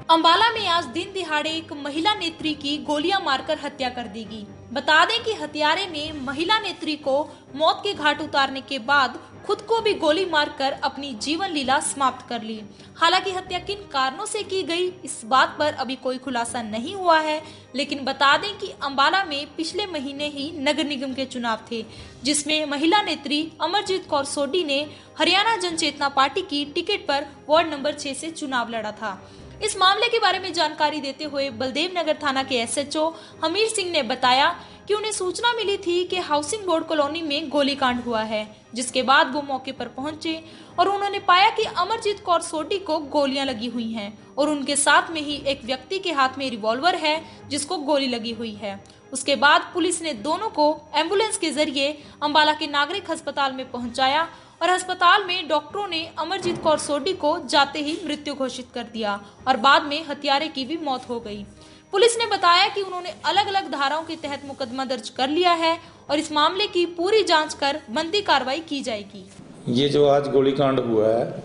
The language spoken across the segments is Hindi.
अंबाला में आज दिन दिहाड़े एक महिला नेत्री की गोलियां मारकर हत्या कर दी गई। बता दें कि हत्यारे ने महिला नेत्री को मौत के घाट उतारने के बाद खुद को भी गोली मारकर अपनी जीवन लीला समाप्त कर ली। हालांकि हत्या किन कारणों से की गई इस बात पर अभी कोई खुलासा नहीं हुआ है, लेकिन बता दें कि अंबाला में पिछले महीने ही नगर निगम के चुनाव थे, जिसमें महिला नेत्री अमरजीत कौर सोडी ने हरियाणा जन चेतना पार्टी की टिकट पर वार्ड नंबर 6 से चुनाव लड़ा था। इस मामले के बारे में जानकारी देते हुए बलदेव नगर थाना के एसएचओ हमीर सिंह ने बताया कि उन्हें सूचना मिली थी कि हाउसिंग बोर्ड कॉलोनी में गोलीकांड हुआ है, जिसके बाद वो मौके पर पहुंचे और उन्होंने पाया कि अमरजीत कौर सोडी को गोलियां लगी हुई हैं और उनके साथ में ही एक व्यक्ति के हाथ में रिवॉल्वर है जिसको गोली लगी हुई है। उसके बाद पुलिस ने दोनों को एम्बुलेंस के जरिए अंबाला के नागरिक अस्पताल में पहुंचाया और अस्पताल में डॉक्टरों ने अमरजीत कौर सोडी को जाते ही मृत्यु घोषित कर दिया और बाद में हत्यारे की भी मौत हो गई। पुलिस ने बताया कि उन्होंने अलग अलग धाराओं के तहत मुकदमा दर्ज कर लिया है और इस मामले की पूरी जांच कर बनती कार्रवाई की जाएगी। ये जो आज गोलीकांड हुआ है,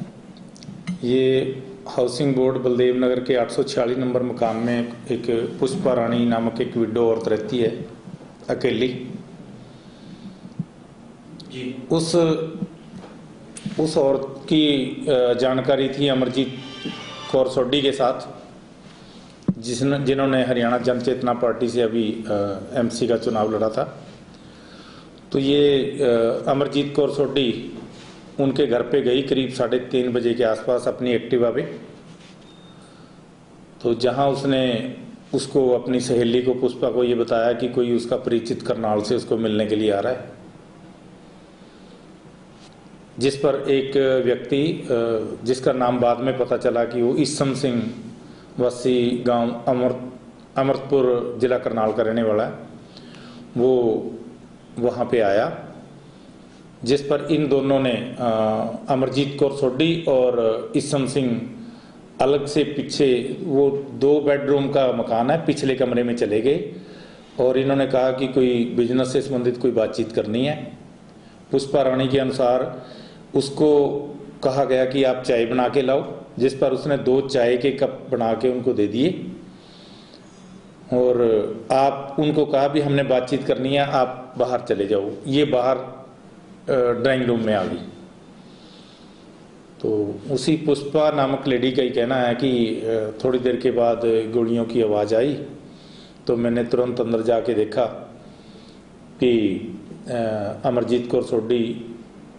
ये हाउसिंग बोर्ड बलदेव नगर के 846 नंबर मकान में एक पुष्पा रानी नामक एक विडो औरत रहती है, अकेली। उस औरत की जानकारी थी अमरजीत कौर सोडी के साथ, जिन्होंने हरियाणा जन चेतना पार्टी से अभी एमसी का चुनाव लड़ा था। तो ये अमरजीत कौर सोडी उनके घर पे गई करीब 3:30 बजे के आसपास अपनी एक्टिवा पे। तो जहां उसने उसको अपनी सहेली को पुष्पा को ये बताया कि कोई उसका परिचित करनाल से उसको मिलने के लिए आ रहा है, जिस पर एक व्यक्ति जिसका नाम बाद में पता चला कि वो ईसम सिंह वासी गांव अमृतपुर जिला करनाल का रहने वाला है, वो वहां पे आया, जिस पर इन दोनों ने अमरजीत कौर सोडी और ईसम सिंह अलग से पीछे, वो 2 बेडरूम का मकान है, पिछले कमरे में चले गए और इन्होंने कहा कि कोई बिजनेस से संबंधित कोई बातचीत करनी है। पुष्पा रानी के अनुसार उसको कहा गया कि आप चाय बना के लाओ, जिस पर उसने 2 चाय के कप बना के उनको दे दिए और आप उनको कहा भी हमने बातचीत करनी है, आप बाहर चले जाओ। ये बाहर ड्राइंग रूम में आ गई। तो उसी पुष्पा नामक लेडी का ही कहना है कि थोड़ी देर के बाद गोलियों की आवाज़ आई, तो मैंने तुरंत अंदर जाके देखा कि अमरजीत कौर सोडी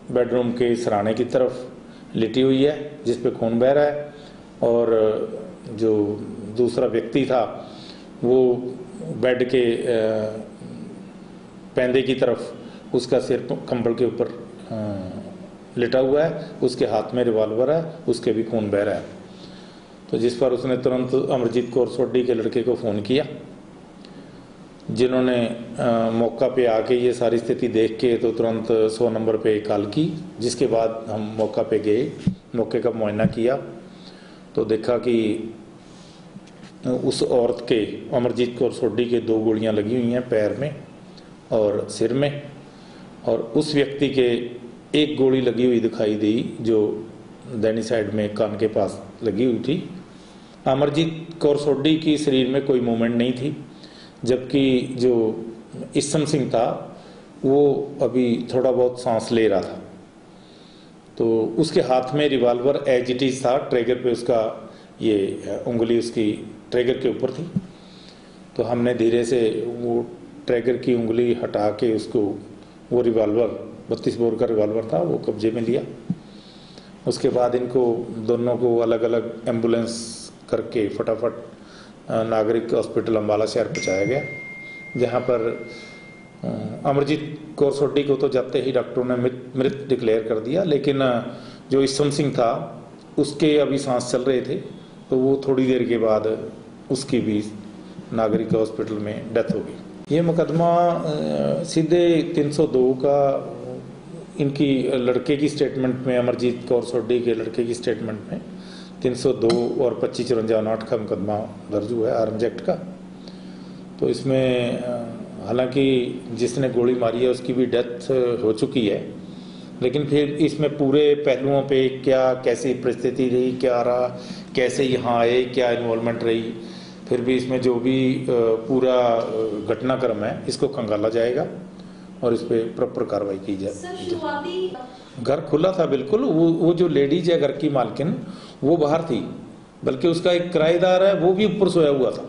बेडरूम के सराने की तरफ लेटी हुई है, जिस पे खून बह रहा है, और जो दूसरा व्यक्ति था वो बेड के पैंदे की तरफ उसका सिर कंबल के ऊपर लेटा हुआ है, उसके हाथ में रिवॉल्वर है, उसके भी खून बह रहा है। तो जिस पर उसने तुरंत अमरजीत कौर सोडी के लड़के को फ़ोन किया, जिन्होंने मौका पे आके ये सारी स्थिति देख के तो तुरंत 100 नंबर पे कॉल की, जिसके बाद हम मौका पे गए, मौके का मुआयना किया तो देखा कि उस औरत के, अमरजीत कौर सोडी के 2 गोलियां लगी हुई हैं पैर में और सिर में, और उस व्यक्ति के 1 गोली लगी हुई दिखाई दी जो दैनी साइड में कान के पास लगी हुई थी। अमरजीत कौर सोडी की शरीर में कोई मूवमेंट नहीं थी, जबकि जो ईसम सिंह था वो अभी थोड़ा बहुत सांस ले रहा था। तो उसके हाथ में रिवॉल्वर एज इट इज था, ट्रिगर पे उसका ये उंगली उसकी ट्रिगर के ऊपर थी। तो हमने धीरे से वो ट्रिगर की उंगली हटा के उसको, वो रिवॉल्वर 32 बोर का रिवॉल्वर था, वो कब्जे में लिया। उसके बाद इनको दोनों को अलग अलग एम्बुलेंस करके फटाफट नागरिक हॉस्पिटल अंबाला शहर पहुँचाया गया, जहाँ पर अमरजीत कौर सोडी को तो जाते ही डॉक्टरों ने मृत डिक्लेयर कर दिया, लेकिन जो ईसम सिंह था उसके अभी सांस चल रहे थे, तो वो थोड़ी देर के बाद उसकी भी नागरिक हॉस्पिटल में डेथ हो गई। ये मुकदमा सीधे 302 का इनकी लड़के की स्टेटमेंट में, अमरजीत कौर सोडी के लड़के की स्टेटमेंट में 302 और 2554 का मुकदमा दर्ज हुआ है आर्म्स एक्ट का। तो इसमें हालांकि जिसने गोली मारी है उसकी भी डेथ हो चुकी है, लेकिन फिर इसमें पूरे पहलुओं पे क्या कैसी परिस्थिति रही, क्या रहा, कैसे यहाँ आए, क्या इन्वॉल्वमेंट रही, फिर भी इसमें जो भी पूरा घटनाक्रम है इसको खंगाला जाएगा और इस पर प्रॉपर कार्रवाई की जाए। घर खुला था बिल्कुल, वो जो लेडीज है घर की मालकिन वो बाहर थी, बल्कि उसका एक किराएदार है वो भी ऊपर सोया हुआ था,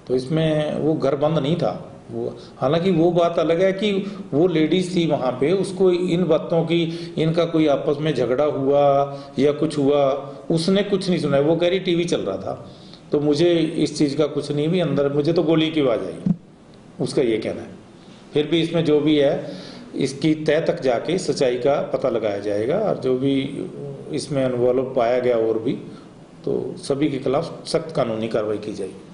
तो इसमें वो घर बंद नहीं था वो। हालांकि वो बात अलग है कि वो लेडीज थी वहां पे, उसको इन बातों की, इनका कोई आपस में झगड़ा हुआ या कुछ हुआ, उसने कुछ नहीं सुना। वो कह रही टीवी चल रहा था, तो मुझे इस चीज का कुछ नहीं भी, अंदर मुझे तो गोली की आवाज आई, उसका ये कहना है। फिर भी इसमें जो भी है इसकी तह तक जाके सच्चाई का पता लगाया जाएगा, और जो भी इसमें इन्वॉल्व पाया गया और भी, तो सभी के खिलाफ सख्त कानूनी कार्रवाई की जाएगी।